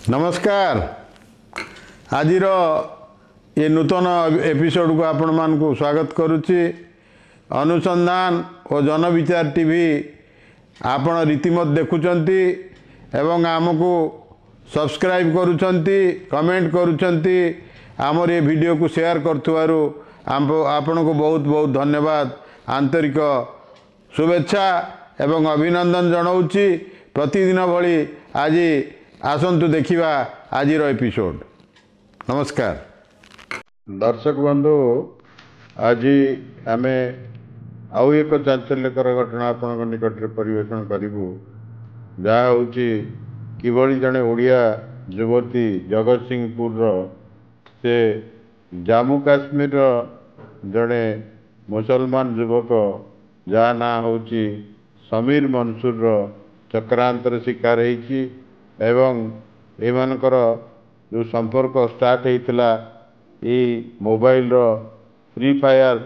नमस्कार। आज ये नूतन एपिसोड को आपण मानकु स्वागत करुच्ची। अनुसंधान और जनविचार टीवी आपण रीतिमत देखुचंती एवं आमको सब्सक्राइब करुचंती, कमेंट करुचंती, आमर ये वीडियो को शेयर करथुवारु आपण को बहुत बहुत धन्यवाद, आंतरिक शुभेच्छा एवं अभिनंदन जनाऊँगी। प्रतिदिन भली आज आसंतु देखिबा आजिर एपिसोड। नमस्कार दर्शक बंधु, आज आमे आउ एक चांचल्यकर घटना आपण निकट में परिवेषण करूँ, जहाँ हूँ किभली जड़े ओडिया युवती जगत सिंहपुर से जम्मू काश्मीर जड़े मुसलमान युवक जहाँ ना हूँ समीर मंसूर चक्रांतर शिकार होती एवं एमानकर जो संपर्क स्टार्ट होता ये मोबाइल फ्री फायर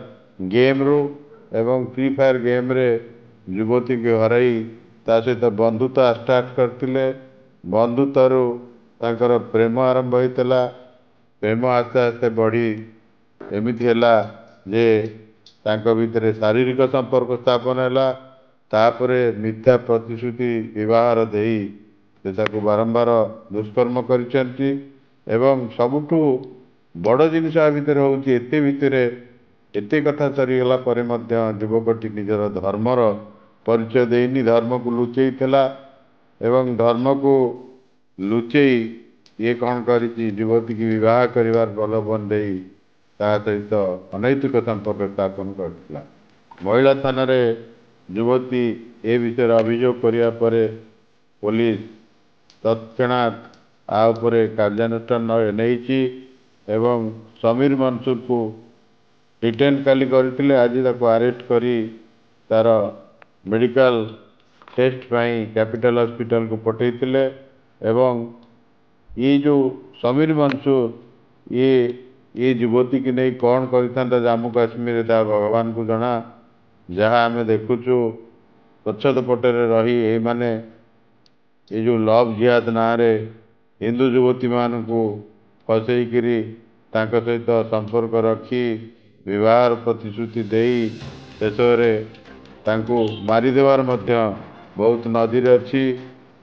गेम रू एवं फ्री फायर गेम रे युवती के हराई ता सहित बंधुता स्टार्ट करते। बंधुतारू तांकर प्रेम आरंभ होता। प्रेम आस्ते आस्ते बढ़ी एमती है जे तांको भितर शारीरिक संपर्क स्थापन है। तापरे मिथ्या प्रतिश्रुति व्यवहार देई से बारंबार दुष्कर्म करिसेंती एवं सबुठु बड़ जिनिस भितर हूँ एते भितर एते कथा सरीगला परे मध्य युवकटी निजर धर्मर परिचय देनी धर्म को लुचई थिला एवं धर्म को लुचई ये कौन करी युवती की विवाह करिवार प्रलोभन देई ता सहित अनैतिक संपर्क स्थापन करथिला। महिला थाना रे युवती ए विषय अभियोग करिया परे पुलिस तत्क्षणात आ उपरे कार्यानुष्ठान नहीं एवं समीर मंसूर को डिटेन काली करथिले। आज ताको अरेस्ट करी तार मेडिकल टेस्ट पाई कैपिटल हॉस्पिटल को पठेइथिले एवं ये जो समीर मंसूर ये युवती की नहीं कौन करता जम्मू काश्मीर भगवान को जना। जहाँ आम देखुचु पछद पटेरे रही ए माने ये जो लव जिहाद ना रे हिंदू युवती मान को फसईकरी तांको सहित संपर्क रखी विवाह प्रतिश्रुति देई शेष मारिदेवार मध्य बहुत नदीर अच्छी।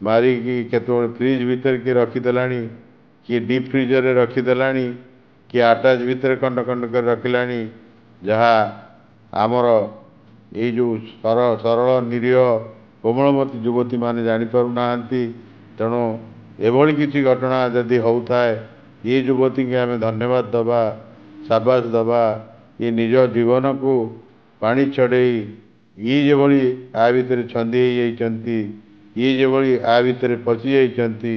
मारिकी केतोल फ्रिज भीतर किए रखीदेलानी, किए डीप फ्रीजर रे रखीदेलानी, किए अटैच भीतर खंड खंड कर रखिलानी। जहाँ आमर ये जो सरल निरीह कोमलमती युवती माने जानी पारु नाहंती। तेणु एभली किसी घटना जदि होता है ये युवती के आम धन्यवाद दबा, शाबाश दबा। ये निज जीवन को पानी छड़ई ये जो आ भितर छंदी होती, ये जो आ भितर पशि जाती,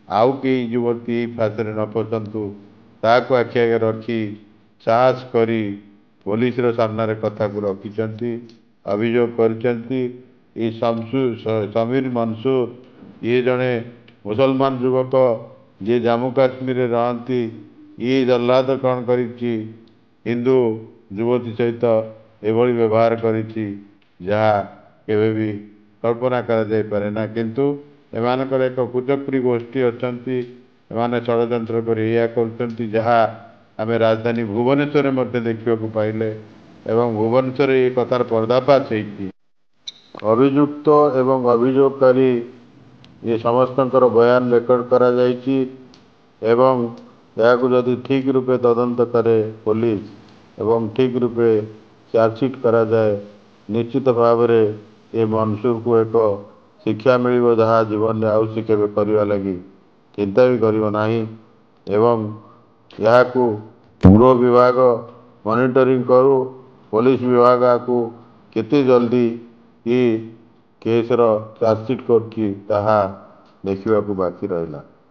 आउ कई युवती फासरे न पसंतु ताको आखि आगे रखी साहस करी पुलिस सामने कथा को रखी अभियोग करचंती। ये समीर मंसूर ये जड़े मुसलमान युवक जे जम्मू काश्मीर रहती, ये जल्लाद कौन करी हिंदू युवती सहित एभली व्यवहार करी जहाँ केवे भी कल्पना करा जाय पारे ना। किंतु एमानकर एक कुचक्री गोष्ठी अच्छी एमाने षड्यंत्र कर जहाँ आम राजधानी भुवनेश्वर में देखा पाइले एवं भुवनेश्वर ये कथार पर्दाफाश होती। अभियुक्त एवं अभियोगकारी ये समस्त बयान रेकर्ड करा जायछि एवं यह जदि ठीक रूपे तदंत करे पुलिस एवं ठीक रूपे चार्जसीट करा जाए निश्चित भाव में ये मंसूर को एक शिक्षा मिल जहाँ जीवन में आउ से केवे करने लगी चिंता भी करियो नाही एवं यहाँ को गृह विभाग मॉनिटरिंग करू। पुलिस विभाग को केते जल्दी ये केस चार्जसीट कर देखा बाकी रहा।